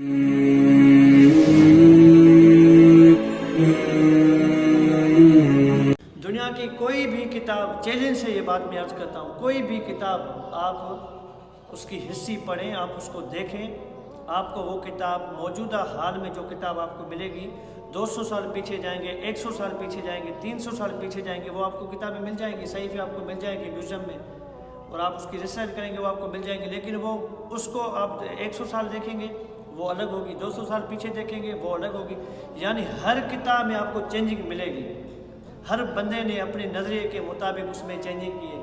دنیا کی کوئی بھی کتاب، چیلنج سے یہ بات میں عرض کرتا ہوں، کوئی بھی کتاب آپ اس کی حصی پڑھیں، آپ اس کو دیکھیں، آپ کو وہ کتاب موجودہ حال میں جو کتاب آپ کو ملے گی، 200 سال پیچھے جائیں گے، 100 سال پیچھے جائیں گے، 300 سال پیچھے جائیں گے، وہ آپ کو کتابیں مل جائیں گی، صحیفے آپ کو مل جائیں گے میوزیم میں، اور آپ اس کی ریسرچ کریں گے، وہ آپ کو مل جائیں گے. لیکن وہ اس کو آپ 100 سال دیکھیں گے وہ الگ ہوگی، 200 سال پیچھے دیکھیں گے وہ الگ ہوگی. یعنی ہر کتاب میں آپ کو چینجنگ ملے گی. ہر بندے نے اپنے نظریے کے مطابق اس میں چینجنگ کی ہے.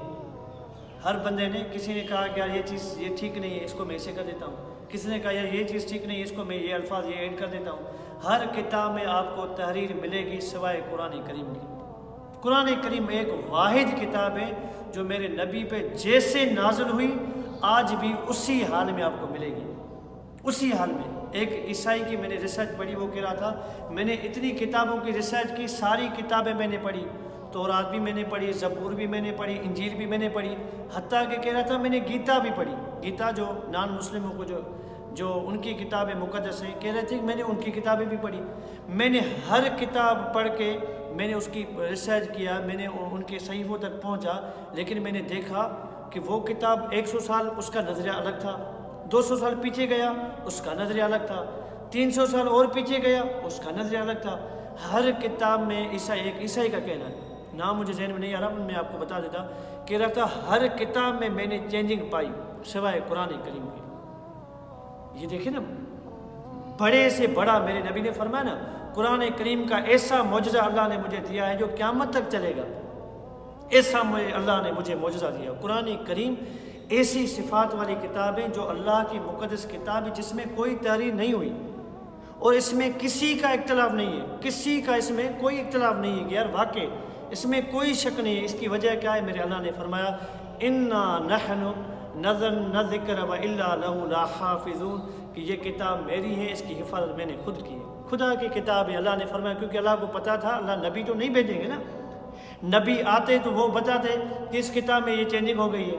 ہر بندے نے، کسی نے کہا کہ یار یہ چیز یہ ٹھیک نہیں ہے، اس کو میں ایسے کر دیتا ہوں. کسی نے کہا یار یہ چیز ٹھیک نہیں ہے، اس کو میں یہ الفاظ یہ ایڈ کر دیتا ہوں. ہر کتاب میں آپ کو تحریر ملے گی سوائے قرآن کریم کی. قرآن کریم ایک واحد کتاب ہے جو میرے نبی پہ جیسے نازل ہوئی آج بھی اسی حال میں آپ کو ملے گی، اسی حال میں. ایک عیسائی کی میں نے ریسرچ پڑھی، وہ کہہ رہا تھا میں نے اتنی کتابوں کی ریسرچ کی، ساری کتابیں میں نے پڑھی، تورات بھی میں نے پڑھی، زبور بھی میں نے پڑھی، انجیل بھی میں نے پڑھی، حتیٰ کہ کہہ رہا تھا میں نے گیتا بھی پڑھی. گیتا جو نان مسلموں کو جو ان کی کتابیں مقدس ہیں، کہہ رہے تھے کہ میں نے ان کی کتابیں بھی پڑھی. میں نے ہر کتاب پڑھ کے میں نے اس کی ریسرچ کیا، میں نے ان کے صحیفوں تک پہنچا. لیکن میں نے دیکھا کہ وہ کتاب 100 سال اس کا نظریہ الگ تھا، 200 سال پیچھے گیا اس کا نظریہ الگ تھا، 300 سال اور پیچھے گیا اس کا نظریہ الگ تھا. ہر کتاب میں ایک عیسائی کا کہنا ہے، نام مجھے ذہن میں نہیں آ رہا، میں آپ کو بتا دیتا، کہہ رہا تھا ہر کتاب میں نے چینجنگ پائی سوائے قرآن کریم کی. یہ دیکھیں نا، بڑے سے بڑا میرے نبی نے فرمایا نا، قرآن کریم کا ایسا معجزہ اللہ نے مجھے دیا ہے جو قیامت تک چلے گا. ایسا اللہ نے مجھے معجزہ دیا. قرآن کریم ایسی صفات والی کتاب ہے جو اللہ کی مقدس کتاب ہے، جس میں کوئی تحریر نہیں ہوئی اور اس میں کسی کا اختلاف نہیں ہے، کسی کا اس میں کوئی اختلاف نہیں ہے کہ یار واقع اس میں کوئی شک نہیں ہے. اس کی وجہ کیا ہے؟ میرے اللہ نے فرمایا انا نحن نزلنا الذکر وانا لہ لحافظون، کہ یہ کتاب میری ہے، اس کی حفاظت میں نے خود کی ہے. خدا کی کتاب ہے. اللہ نے فرمایا کیونکہ اللہ کو پتا تھا اللہ نبی تو نہیں بھیجیں گے نا، نبی آتے تو وہ بتاتے کہ اس کتاب میں یہ چینجنگ ہو گئی ہے،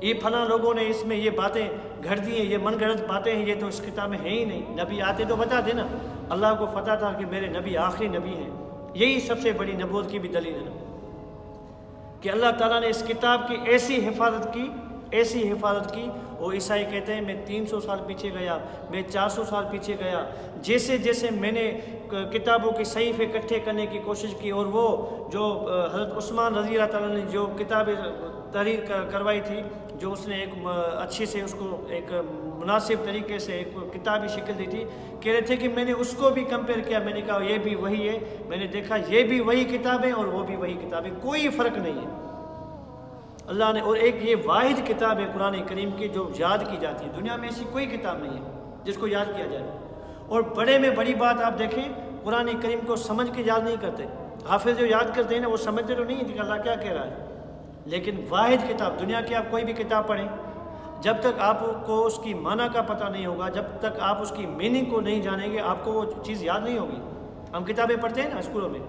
یہ فلاں لوگوں نے اس میں یہ باتیں گھڑ دی ہیں، یہ من گھڑت باتیں ہیں، یہ تو اس کتاب میں ہے ہی نہیں. نبی آتے تو بتا دے نا. اللہ کو پتہ تھا کہ میرے نبی آخری نبی ہیں. یہی سب سے بڑی نبوت کی بھی دلیل ہے نا، کہ اللہ تعالیٰ نے اس کتاب کی ایسی حفاظت کی، ایسی حفاظت کی. وہ عیسائی کہتے ہیں میں 300 سال پیچھے گیا، میں 400 سال پیچھے گیا، جیسے جیسے میں نے کتابوں کی صحیفے اکٹھے کرنے کی کوشش کی، اور وہ جو حضرت عثمان رضی اللہ تعالیٰ نے جو کتاب تحریر کروائی تھی، جو اس نے ایک اچھی سے اس کو ایک مناسب طریقے سے ایک کتابی شکل دی تھی، کہہ رہے تھے کہ میں نے اس کو بھی کمپیئر کیا، میں نے کہا یہ بھی وہی ہے، میں نے دیکھا یہ بھی وہی کتابیں اور وہ بھی وہی کتابیں، کوئی فرق نہیں ہے. اللہ نے، اور ایک یہ واحد کتاب ہے قرآن کریم کی جو یاد کی جاتی ہے. دنیا میں ایسی کوئی کتاب نہیں ہے جس کو یاد کیا جائے. اور بڑے میں بڑی بات آپ دیکھیں، قرآن کریم کو سمجھ کے یاد نہیں کرتے. حافظ جو یاد کرتے ہیں نا وہ سمجھتے تو نہیں ہیں کہ اللہ کیا کہہ رہا ہے. لیکن واحد کتاب، دنیا کی آپ کوئی بھی کتاب پڑھیں، جب تک آپ کو اس کی معنی کا پتہ نہیں ہوگا، جب تک آپ اس کی میننگ کو نہیں جانیں گے، آپ کو وہ چیز یاد نہیں ہوگی. ہم کتابیں پڑھتے ہیں نا اسکولوں میں،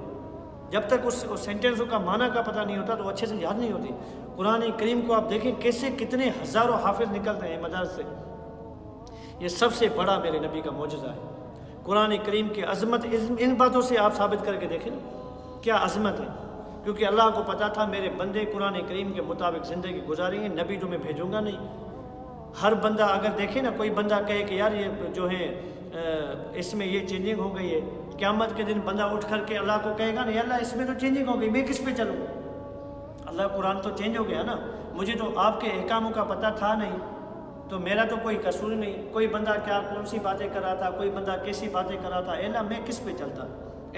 جب تک اس سینٹینسوں کا معنی کا پتہ نہیں ہوتا تو اچھے سے یاد نہیں ہوتی. قرآن کریم کو آپ دیکھیں کیسے کتنے ہزاروں حافظ نکلتے ہیں مدارس سے. یہ سب سے بڑا میرے نبی کا معجزہ ہے. قرآن کریم کی عظمت ان باتوں سے آپ ثابت کر کے دیکھیں کیا عظمت ہے. کیونکہ اللہ کو پتا تھا میرے بندے قرآن کریم کے مطابق زندگی گزاریں گے، نبی تو میں بھیجوں گا نہیں. ہر بندہ اگر دیکھے نا، کوئی بندہ کہے کہ یار یہ جو ہے اس میں یہ چینجنگ ہو گئی ہے، قیامت کے دن بندہ اٹھ کر کے اللہ کو کہے گا نہیں اللہ اس میں تو چینجنگ ہو گئی، میں کس پہ چلوں؟ اللہ قرآن تو چینج ہو گیا نا، مجھے تو آپ کے احکاموں کا پتہ تھا نہیں، تو میرا تو کوئی قصور نہیں. کوئی بندہ کیا کون سی باتیں کر رہا تھا، کوئی بندہ کیسی باتیں کر رہا تھا، اللہ میں کس پہ چلتا؟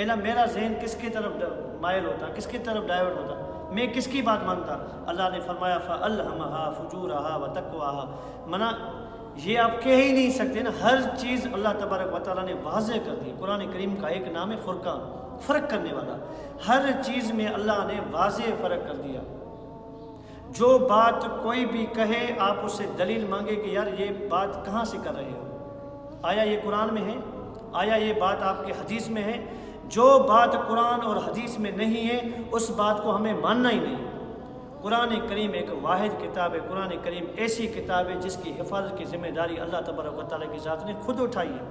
اللہ میرا ذہن کس کی طرف مائل ہوتا، کس کی طرف ڈائیورٹ ہوتا، میں کس کی بات مانتا؟ اللہ نے فرمایا فَأَلْهَمَهَا فُجُورَهَا وَتَقْوَاهَا. منا یہ آپ کہہ ہی نہیں سکتے نا، ہر چیز اللہ تبارک و تعالیٰ نے واضح کر دی. قرآن کریم کا ایک نام ہے فرقان، فرق کرنے والا. ہر چیز میں اللہ نے واضح فرق کر دیا. جو بات کوئی بھی کہے آپ اس سے دلیل مانگے کہ یار یہ بات کہاں سے کر رہے ہو، آیا یہ قرآن میں ہے، آیا یہ بات آپ کے حدیث میں ہے؟ جو بات قرآن اور حدیث میں نہیں ہے اس بات کو ہمیں ماننا ہی نہیں. قرآن کریم ایک واحد کتاب ہے. قرآن کریم ایسی کتاب ہے جس کی حفاظت کی ذمہ داری اللہ تبارک و تعالیٰ کی ذات نے خود اٹھائی ہے.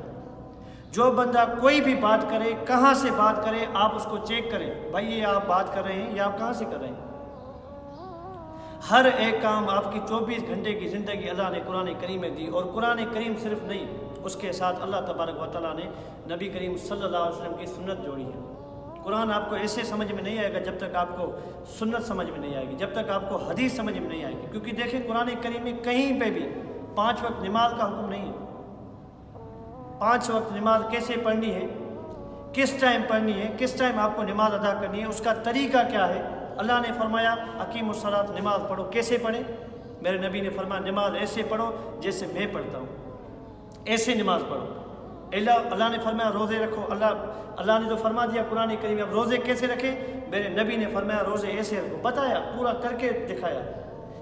جو بندہ کوئی بھی بات کرے، کہاں سے بات کرے، آپ اس کو چیک کریں، بھائی یہ آپ بات کر رہے ہیں یا آپ کہاں سے کر رہے ہیں۔ ہر ایک کام آپ کی 24 گھنٹے کی زندگی اللہ نے قرآن کریم میں دی، اور قرآن کریم صرف نہیں، اس کے ساتھ اللہ تبارک و تعالیٰ نے نبی کریم صلی اللہ علیہ وسلم کی سنت جوڑی ہے۔ قرآن آپ کو ایسے سمجھ میں نہیں آئے گا جب تک آپ کو سنت سمجھ میں نہیں آئے گی، جب تک آپ کو حدیث سمجھ میں نہیں آئے گی، کیونکہ دیکھیں قرآن کریم میں کہیں پہ بھی 5 وقت نماز کا حکم نہیں ہے۔ 5 وقت نماز کیسے پڑھنی ہے، کس ٹائم پڑھنی ہے، کس ٹائم آپ کو نماز ادا کرنی ہے، اس کا طریقہ کیا ہے۔ اللہ نے فرمایا اقیم الصلاۃ، نماز پڑھو، کیسے پڑھیں؟ میرے نبی نے فرمایا نماز ایسے پڑھو جیسے میں پڑھتا ہوں، ایسے نماز پڑھو۔ اللہ نے فرمایا روزے رکھو، اللہ نے جو فرما دیا قرآن کریم میں، اب روزے کیسے رکھیں؟ میرے نبی نے فرمایا روزے ایسے رکھو، بتایا، پورا کر کے دکھایا۔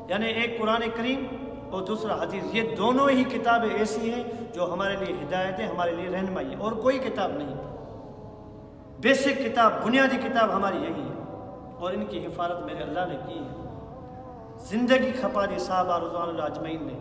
یعنی ایک قرآن کریم اور دوسرا حدیث، یہ دونوں ہی کتابیں ایسی ہیں جو ہمارے لیے ہدایت ہے، ہمارے لیے رہنمائی ہے، اور کوئی کتاب نہیں۔ بیسک کتاب، بنیادی کتاب ہماری یہی ہے، اور ان کی حفاظت میرے اللہ نے کی ہے۔ زندگی کھپا دی صحابہ رضوان اللہ اجمعین نے،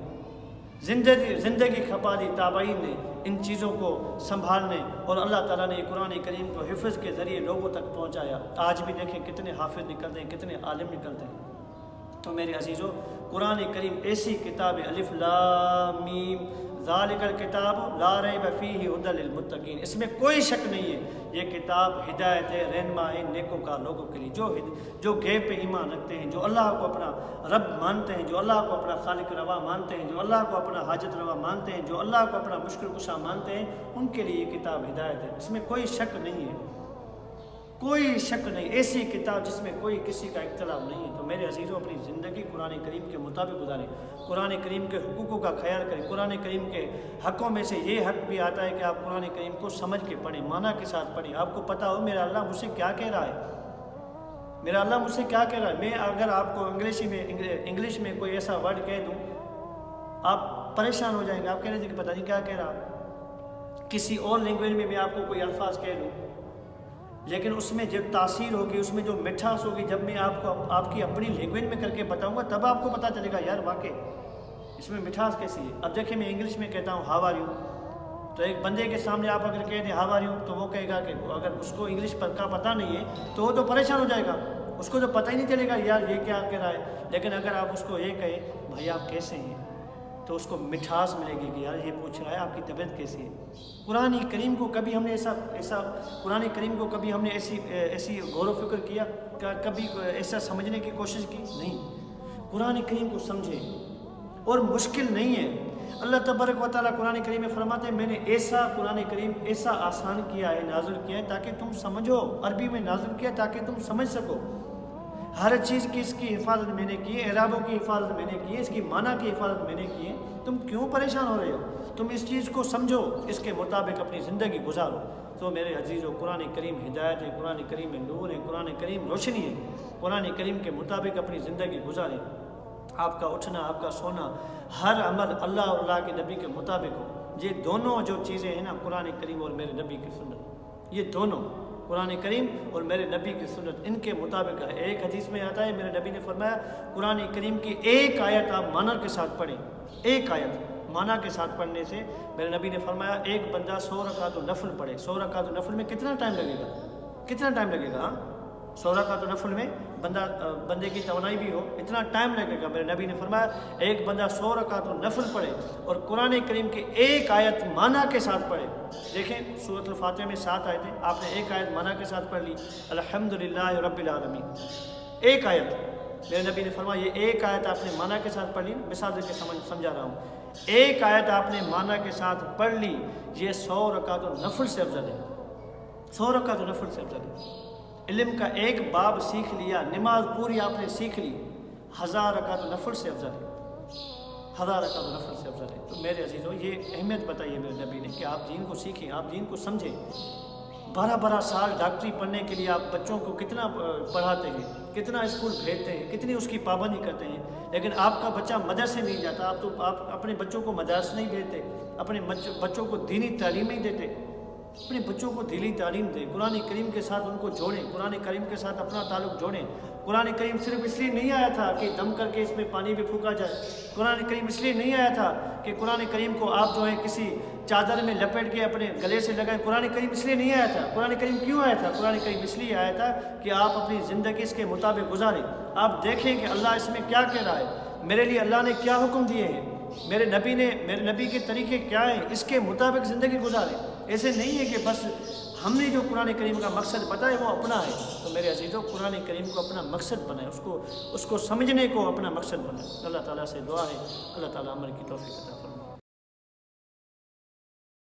زندگی کھپا دی تابعین نے ان چیزوں کو سنبھالنے، اور اللہ تعالیٰ نے قرآن کریم کو حفظ کے ذریعے لوگوں تک پہنچایا۔ آج بھی دیکھیں کتنے حافظ نکلتے ہیں، کتنے عالم نکلتے ہیں۔ تو میرے عزیزو، قرآن کریم ایسی کتاب ہے، الف لام میم ذالک الکتاب لا ریب فیہ ھدی للمتقین، اس میں کوئی شک نہیں ہے، یہ کتاب ہدایت ہے، رہنما ہے نیکوکار لوگوں کے لیے، جو غیب پہ ایمان رکھتے ہیں، جو اللہ کو اپنا رب مانتے ہیں، جو اللہ کو اپنا خالق روا مانتے ہیں، جو اللہ کو اپنا حاجت روا مانتے ہیں، جو اللہ کو اپنا مشکل کشا مانتے ہیں، ان کے لیے یہ کتاب ہدایت ہے، اس میں کوئی شک نہیں ہے، کوئی شک نہیں، ایسی کتاب جس میں کوئی کسی کا اختلاف نہیں ہے۔ تو میرے عزیزوں، اپنی زندگی قرآن کریم کے مطابق گزاریں، قرآن کریم کے حقوقوں کا خیال کریں۔ قرآن کریم کے حقوں میں سے یہ حق بھی آتا ہے کہ آپ قرآن کریم کو سمجھ کے پڑھیں، معنی کے ساتھ پڑھیں، آپ کو پتہ ہو میرا اللہ مجھ سے کیا کہہ رہا ہے، میرا اللہ مجھ سے کیا کہہ رہا ہے۔ میں اگر آپ کو انگلش میں کوئی ایسا ورڈ کہہ دوں، آپ پریشان ہو جائیں گے، آپ کہہ رہے تھے کہ پتہ نہیں کیا کہہ رہا۔ کسی اور لینگویج میں آپ کو کوئی الفاظ کہہ دوں، لیکن اس میں جب تاثیر ہوگی، اس میں جو مٹھاس ہوگی، جب میں آپ کو آپ کی اپنی لینگویج میں کر کے بتاؤں گا، تب آپ کو پتہ چلے گا یار واقعی اس میں مٹھاس کیسی ہے۔ اب دیکھیں، میں انگلش میں کہتا ہوں ہاؤ آر یو، تو ایک بندے کے سامنے آپ اگر کہہ دیں ہاؤ آر یو، تو وہ کہے گا کہ اگر اس کو انگلش کا پتہ نہیں ہے تو وہ تو پریشان ہو جائے گا، اس کو تو پتہ ہی نہیں چلے گا یار یہ کیا کہہ رہا ہے۔ لیکن اگر آپ اس کو یہ کہیں بھائی آپ کیسے ہیں، تو اس کو مٹھاس ملے گی کہ یار یہ پوچھ رہا ہے آپ کی طبیعت کیسی ہے۔ قرآن کریم کو کبھی ہم نے قرآن کریم کو کبھی ہم نے ایسی غور و فکر کیا، کبھی ایسا سمجھنے کی کوشش کی؟ نہیں۔ قرآن کریم کو سمجھے، اور مشکل نہیں ہے۔ اللہ تبارک و تعالیٰ قرآن کریم میں فرماتے ہیں میں نے ایسا قرآن کریم ایسا آسان کیا ہے، نازل کیا ہے تاکہ تم سمجھو، عربی میں نازل کیا تاکہ تم سمجھ سکو۔ ہر چیز کی اس کی حفاظت میں نے کی ہے، اعرابوں کی حفاظت میں نے کی ہے، اس کی معنی کی حفاظت میں نے کی ہے۔ تم کیوں پریشان ہو رہے ہو؟ تم اس چیز کو سمجھو، اس کے مطابق اپنی زندگی گزارو۔ تو میرے عزیزو، قرآن کریم ہدایت ہے، قرآن کریم میں نور ہے، قرآن کریم روشنی ہے۔ قرآن کریم کے مطابق اپنی زندگی گزاریں۔ آپ کا اٹھنا، آپ کا سونا، ہر عمل اللہ اور اللہ کے نبی کے مطابق ہو۔ یہ دونوں جو چیزیں ہیں نا، قرآن کریم اور میرے نبی کی سنت، یہ دونوں قرآن کریم اور میرے نبی کی سنت ان کے مطابق ہے۔ ایک حدیث میں آتا ہے، میرے نبی نے فرمایا قرآن کریم کی ایک آیت آپ معنی کے ساتھ پڑھیں، ایک آیت معنی کے ساتھ پڑھنے سے میرے نبی نے فرمایا ایک بندہ 100 رکعت نفل پڑھے۔ 100 رکعت نفل میں کتنا ٹائم لگے گا؟ کتنا ٹائم لگے گا؟ 100 رکعت نفل میں بندے کی توانائی بھی ہو، اتنا ٹائم لگے گا۔ میرے نبی نے فرمایا ایک بندہ 100 رکعت نفل پڑھے اور قرآن کریم کی ایک آیت معنی کے ساتھ پڑھے۔ دیکھیں سورۃ الفاتحہ میں 7 آیتیں، آپ نے ایک آیت معنی کے ساتھ پڑھ لی، الحمدللہ رب العالمین، ایک آیت۔ میرے نبی نے فرمایا یہ ایک آیت آپ نے معنی کے ساتھ پڑھ لی، مثال دے کے سمجھا رہا ہوں، ایک آیت آپ نے معنی کے ساتھ پڑھ لی، یہ 100 رکعت نفل سے افضل ہے، 100 رکعت نفل سے افضل ہے۔ علم کا ایک باب سیکھ لیا، نماز پوری آپ نے سیکھ لی، 1000 رکعت نفل سے افضل ہے، 1000 رکعت نفل سے افضل ہے۔ تو میرے عزیزوں، یہ اہمیت بتائیے میرے نبی نے کہ آپ دین کو سیکھیں، آپ دین کو سمجھیں۔ 12 سال ڈاکٹری پڑھنے کے لیے آپ بچوں کو کتنا پڑھاتے ہیں، کتنا اسکول بھیجتے ہیں، کتنی اس کی پابندی کرتے ہیں، لیکن آپ کا بچہ مدرسے نہیں جاتا، آپ اپنے بچوں کو مدارس نہیں بھیجتے، اپنے بچوں کو دینی تعلیم نہیں دیتے۔ اپنے بچوں کو دلی تعلیم دیں، قرآن کریم کے ساتھ ان کو جوڑیں، قرآن کریم کے ساتھ اپنا تعلق جوڑیں۔ قرآن کریم صرف اس لیے نہیں آیا تھا کہ دم کر کے اس میں پانی بھی پھونکا جائے، قرآن کریم اس لیے نہیں آیا تھا کہ قرآن کریم کو آپ جو ہے کسی چادر میں لپیٹ کے اپنے گلے سے لگائیں، قرآن کریم اس لیے نہیں آیا تھا۔ قرآن کریم کیوں آیا تھا؟ قرآن کریم اس لیے آیا تھا کہ آپ اپنی زندگی اس کے مطابق گزاریں، آپ دیکھیں کہ اللہ اس میں کیا کہہ رہا ہے، میرے لیے اللہ نے کیا حکم دیے ہیں، میرے نبی کے طریقے کیا ہیں، اس کے مطابق زندگی گزاریں۔ ایسے نہیں ہے کہ بس ہم نے جو قرآن کریم کا مقصد بتایا وہ اپنا ہے۔ تو میرے عزیزوں، قرآن کریم کو اپنا مقصد بنائیں، اس کو سمجھنے کو اپنا مقصد بنائیں۔ اللہ تعالیٰ سے دعا ہے، اللہ تعالیٰ عمل کی توفیق عطا فرمائے۔